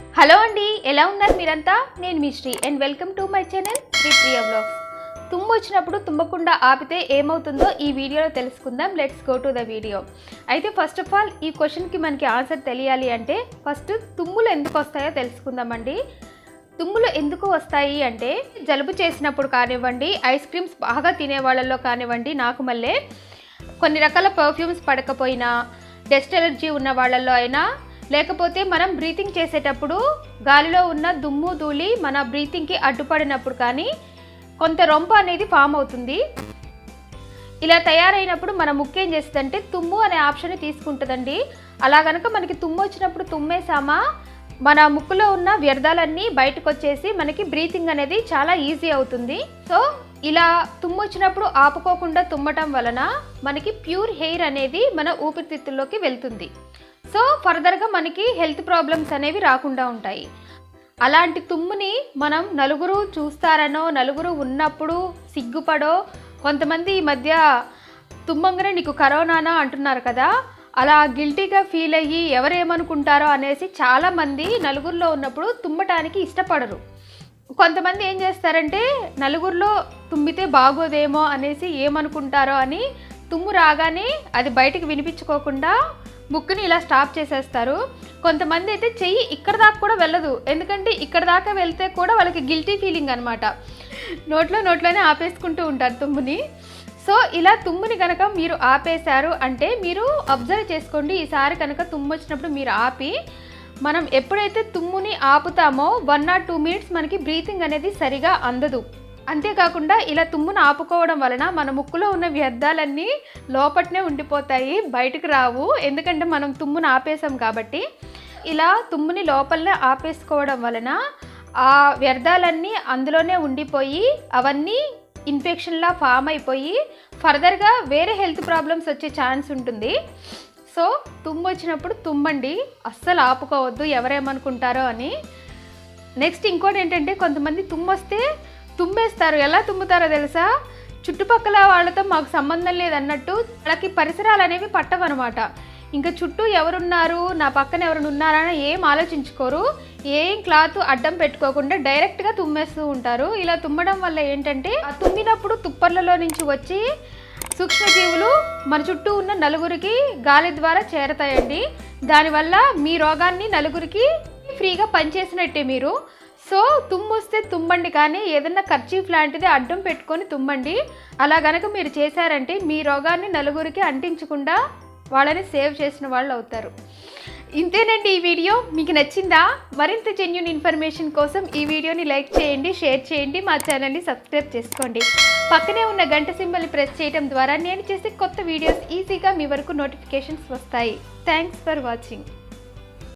Hello అండి, ఎలా ఉన్నారు మీరంతా? నేను మీ Sri and welcome to my channel Priya vlogs. తుమ్ము వచ్చినప్పుడు తుమ్మకుండా ఆపితే ఏమవుతుందో ఈ వీడియోలో తెలుసుకుందాం. Let's go to the video. అయితే ఫస్ట్ ఆఫ్ ఆల్ ఈ క్వశ్చన్కి మనకి ఆన్సర్ తెలియాలి అంటే ఫస్ట్ తుమ్ములు ఎందుకు వస్తాయో తెలుసుకుందామండి. తుమ్ములు ఎందుకు వస్తాయి అంటే జలుబు చేసినప్పుడు కానివ్వండి, ఐస్ క్రీమ్స్ బాగా తినే వాళ్ళల్లో కానివ్వండి, నాకు మళ్ళీ కొన్ని రకాల పర్ఫ్యూమ్స్ పడకపోయినా, డస్ట్ ఎలర్జీ ఉన్న వాళ్ళల్లో అయినా, లేకపోతే మనం బ్రీతింగ్ చేసేటప్పుడు గాలిలో ఉన్న దుమ్ము ధూళి మన బ్రీతింగ్కి అడ్డుపడినప్పుడు కానీ కొంత రొంప అనేది ఫామ్ అవుతుంది. ఇలా తయారైనప్పుడు మన ముక్కు ఏం చేస్తుందంటే తుమ్ము అనే ఆప్షన్ తీసుకుంటుందండి. అలా కనుక మనకి తుమ్ము వచ్చినప్పుడు తుమ్మేసామా మన ముక్కులో ఉన్న వ్యర్థాలన్నీ బయటకు వచ్చేసి మనకి బ్రీతింగ్ అనేది చాలా ఈజీ అవుతుంది. సో ఇలా తుమ్ము వచ్చినప్పుడు ఆపుకోకుండా తుమ్మటం వలన మనకి ప్యూర్ ఎయిర్ అనేది మన ఊపిరితిత్తుల్లోకి వెళ్తుంది. సో ఫర్దర్గా మనకి హెల్త్ ప్రాబ్లమ్స్ అనేవి రాకుండా ఉంటాయి. అలాంటి తుమ్ముని మనం నలుగురు చూస్తారనో, నలుగురు ఉన్నప్పుడు సిగ్గుపడో, కొంతమంది ఈ మధ్య తుమ్మంగానే నీకు కరోనానా అంటున్నారు కదా, అలా గిల్టీగా ఫీల్ అయ్యి ఎవరేమనుకుంటారో అనేసి చాలామంది నలుగురిలో ఉన్నప్పుడు తుమ్మటానికి ఇష్టపడరు. కొంతమంది ఏం చేస్తారంటే నలుగురిలో తుమ్మితే బాగోదేమో అనేసి ఏమనుకుంటారో అని తుమ్ము రాగానే అది బయటికి వినిపించుకోకుండా ముక్కుని ఇలా స్టాప్ చేసేస్తారు. కొంతమంది అయితే చెయ్యి ఇక్కడ దాకా కూడా వెళ్ళదు, ఎందుకంటే ఇక్కడ దాకా వెళ్తే కూడా వాళ్ళకి గిల్టీ ఫీలింగ్ అనమాట. నోట్లోనే ఆపేసుకుంటూ ఉంటారు తుమ్ముని. సో ఇలా తుమ్ముని కనుక మీరు ఆపేశారు అంటే మీరు అబ్జర్వ్ చేసుకోండి. ఈసారి కనుక తుమ్ము వచ్చినప్పుడు మీరు ఆపి, మనం ఎప్పుడైతే తుమ్ముని ఆపుతామో 1 or 2 minutes మనకి బ్రీతింగ్ అనేది సరిగా అందదు. అంతేకాకుండా ఇలా తుమ్మును ఆపుకోవడం వలన మన ముక్కులో ఉన్న వ్యర్థాలన్నీ లోపట్నే ఉండిపోతాయి, బయటకు రావు. ఎందుకంటే మనం తుమ్మును ఆపేసాం కాబట్టి. ఇలా తుమ్ముని లోపలనే ఆపేసుకోవడం వలన ఆ వ్యర్థాలన్నీ అందులోనే ఉండిపోయి అవన్నీ ఇన్ఫెక్షన్లా ఫామ్ అయిపోయి ఫర్దర్గా వేరే హెల్త్ ప్రాబ్లమ్స్ వచ్చే ఛాన్స్ ఉంటుంది. సో తుమ్ము వచ్చినప్పుడు తుమ్మండి, అస్సలు ఆపుకోవద్దు ఎవరేమనుకుంటారో అని. నెక్స్ట్ ఇంకోటి ఏంటంటే కొంతమంది తుమ్మొస్తే తుమ్మేస్తారు. ఎలా తుమ్ముతారో తెలుసా? చుట్టుపక్కల వాళ్ళతో మాకు సంబంధం లేదన్నట్టు వాళ్ళకి పరిసరాలు అనేవి పట్టవన్నమాట. ఇంకా చుట్టూ ఎవరున్నారు, నా పక్కన ఎవరు ఉన్నారని ఏం ఆలోచించుకోరు. ఏం క్లాత్ అడ్డం పెట్టుకోకుండా డైరెక్ట్గా తుమ్మేస్తూ ఉంటారు. ఇలా తుమ్మడం వల్ల ఏంటంటే ఆ తుమ్మినప్పుడు తుప్పర్లలో నుంచి వచ్చి సూక్ష్మజీవులు మన చుట్టూ ఉన్న నలుగురికి గాలి ద్వారా చేరతాయండి. దానివల్ల మీ రోగాన్ని నలుగురికి ఫ్రీగా పనిచేసినట్టే మీరు. సో తుమ్ము వస్తే తుమ్మండి, కానీ ఏదన్నా కర్చీఫ్ లాంటిది అడ్డం పెట్టుకొని తుమ్మండి. అలా గనక మీరు చేశారంటే మీ రోగాన్ని నలుగురికి అంటించకుండా వాళ్ళని సేవ్ చేసిన వాళ్ళు అవుతారు. ఇంతేనండి ఈ వీడియో. మీకు నచ్చిందా? మరింత జెన్యూన్ ఇన్ఫర్మేషన్ కోసం ఈ వీడియోని లైక్ చేయండి, షేర్ చేయండి, మా ఛానల్ని సబ్స్క్రైబ్ చేసుకోండి. పక్కనే ఉన్న గంట సింబల్ని ప్రెస్ చేయడం ద్వారా నేను చేసే కొత్త వీడియోస్ ఈజీగా మీ వరకు నోటిఫికేషన్స్ వస్తాయి. Thanks for watching.